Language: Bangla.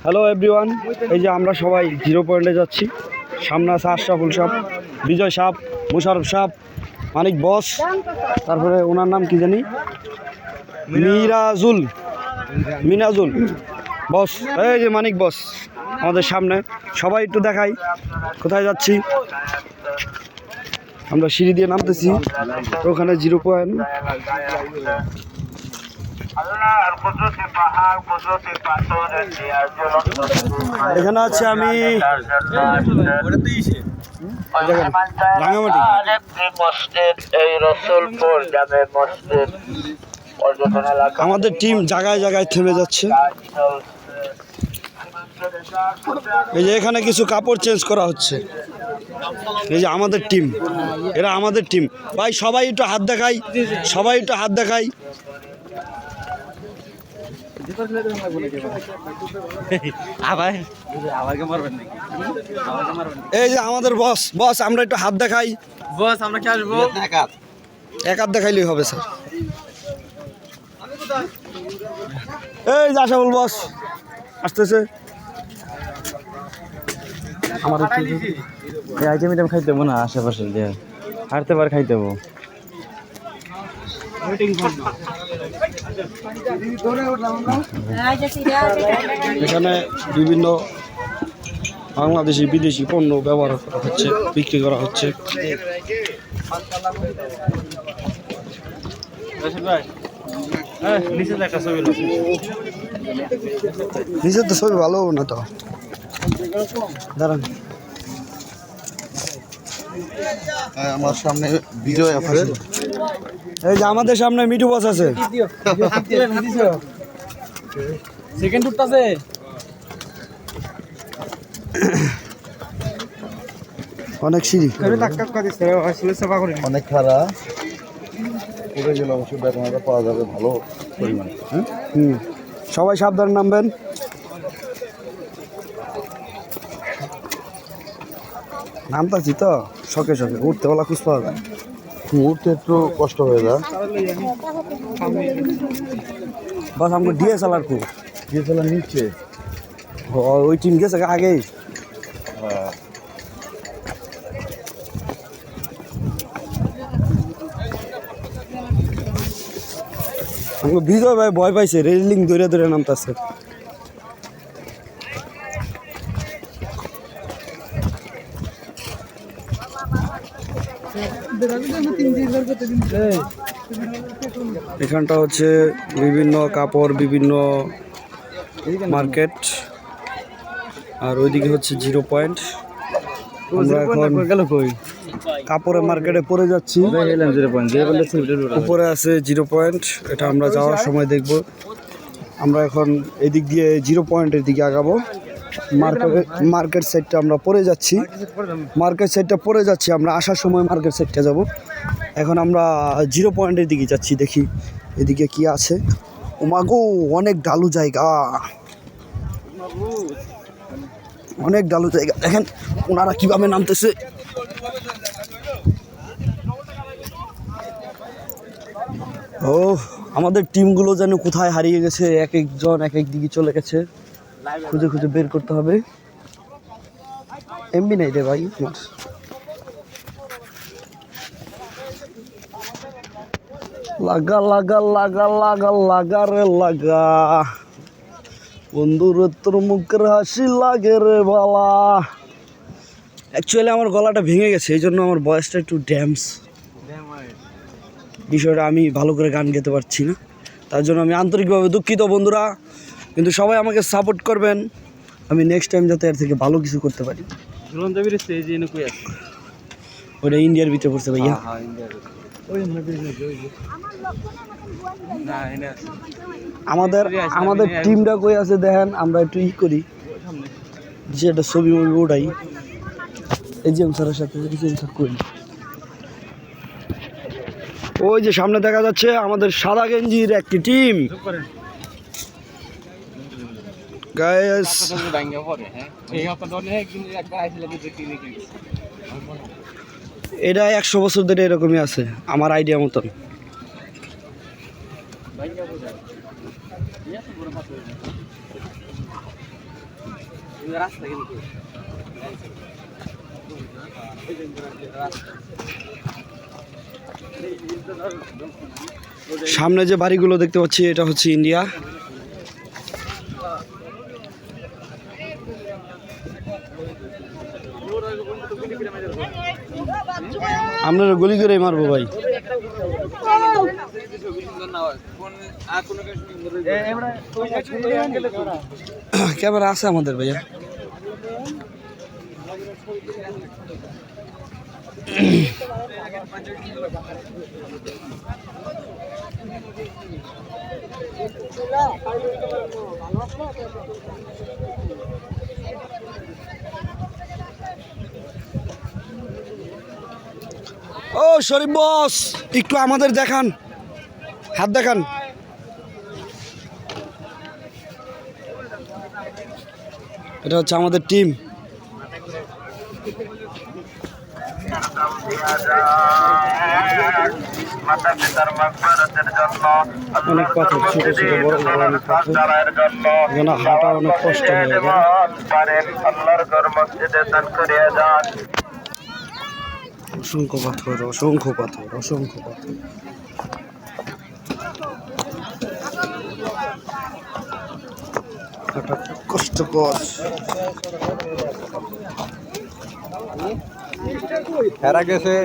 হ্যালো এভরিওয়ান, এই যে আমরা সবাই জিরো পয়েন্টে যাচ্ছি। সামনে আছে আশরাফুল সাহেব, বিজয় সাহেব, মুশারফ সাহেব, মানিক বস, তারপরে ওনার নাম কি জানি, মিনাজুল বস। এই যে মানিক বস আমাদের সামনে। সবাই একটু দেখাই কোথায় যাচ্ছি। আমরা সিঁড়ি দিয়ে নামতেছি, ওখানে জিরো পয়েন্ট। এখানে আছে আমি রাঙামাটি। আমাদের টিম জায়গায় জায়গায় থেমে যাচ্ছে। এই যে এখানে কিছু কাপড় চেঞ্জ করা হচ্ছে। এই যে আমাদের টিম, এরা আমাদের টিম। ভাই সবাই একটু হাত দেখাই, সবাই একটু হাত দেখাই। এই যে আমাদের বস, আমরা একটু হাত দেখাই। বস আমরা কি আসবো? এক হাত দেখাইলেই হবে স্যার। এই যে আশাফুল বস আসতেছে। আমার এই আইটেম খাইতে দেবো না, আশেপাশে যে হারতে পার খাইতে দেবো। এখানে বিভিন্ন বাংলাদেশি বিদেশি পণ্য ব্যবহার করা হচ্ছে, বিক্রি করা হচ্ছে। নিচের তো ছবি ভালো না তো, দাঁড়ান। আমার সামনে বিজয় আছে। এই যে আমাদের সামনে মিঠু বস আছে। সেকেন্ড উঠতাছে। অনেক সিঁড়ি, অনেক খারাপ পড়ে গেলে অবশ্যই বেতনটা পাওয়া যাবে ভালো পরিমাণে। সবাই সাবধানে নামবেন। নামতাছি তো শখে উঠতে বলা খুঁজ পাওয়া যায়, উঠতে একটু কষ্ট হয়ে যায়। বাস আমাকে ডিএসএলআর খুব ডিএসএলআর নিচ্ছে। ওই টিম গেছে আগেই। আমাকে বিজয় ভাই ভয় পাইছে, রেলিং ধরে ধরে নামতেছে। এখানটা হচ্ছে বিভিন্ন কাপড়, বিভিন্ন মার্কেট, আর ওইদিকে হচ্ছে জিরো পয়েন্ট। আমরা এখন কাপড়ের মার্কেটে পড়ে যাচ্ছি। উপরে আছে জিরো পয়েন্ট, এটা আমরা যাওয়ার সময় দেখব। আমরা এখন এদিক দিয়ে জিরো পয়েন্টের দিকে আগাবো। মার্কেট সাইডটা আমরা পড়ে যাচ্ছি, আমরা আসার সময় মার্কেট সাইডটা যাব। এখন আমরা জিরো পয়েন্টের দিকে যাচ্ছি, দেখি এদিকে কি আছে। ওমাগো অনেক ডালু জায়গা, দেখেন ওনারা কিভাবে নামতেছে। ও আমাদের টিমগুলো যেন কোথায় হারিয়ে গেছে, এক একজন এক এক দিকে চলে গেছে, খুঁজে খুঁজে বের করতে হবে। এমবি নাই রে ভাই। লাগা রে বন্ধুর তোর মুখের হাসি লাগে রে বালা। অ্যাকচুয়ালি আমার গলাটা ভেঙে গেছে, এই জন্য আমার ভয়েসটা একটু ড্যামস। বিষয়টা আমি ভালো করে গান গেতে পারছি না, তার জন্য আমি আন্তরিকভাবে দুঃখিত বন্ধুরা। কিন্তু সবাই আমাকে সাপোর্ট করবেন, আমি নেক্সট টাইম যাতে এর থেকে ভালো কিছু করতে পারি। ওটা ইন্ডিয়ার ভিতরে পড়ছে ভাইয়া। আমাদের টিমটা কই আছে দেখেন, আমরা একটু করি যে একটা ছবি ওটাই এজিএম স্যারের সাথে করি। ওই যে সামনে দেখা যাচ্ছে আমাদের সাদা গেঞ্জির একটি টিম। গাইস এটা 100 বছর ধরে এরকমই আছে আমার আইডিয়া মতন। সামনে যে বাড়িগুলো দেখতে পাচ্ছি এটা হচ্ছে ইন্ডিয়া। আমরা গুলি করে মারবো ভাই। ক্যামেরা আছে আমাদের ভাইয়া। ও শরীফ বস, একটু আমাদের দেখান, হাত দেখান। এটা হচ্ছে আমাদের টিম। অনেক পাথর, ছোট ছোট বড় বড় অনেক পাথর, এখানে হাঁটা অনেক কষ্ট হয়ে যায়। অসংখ্য পাথর, অসংখ্য পাথর, অসংখ্য পাথর। হাঁটা খুব কষ্টকর। হেরা গেছে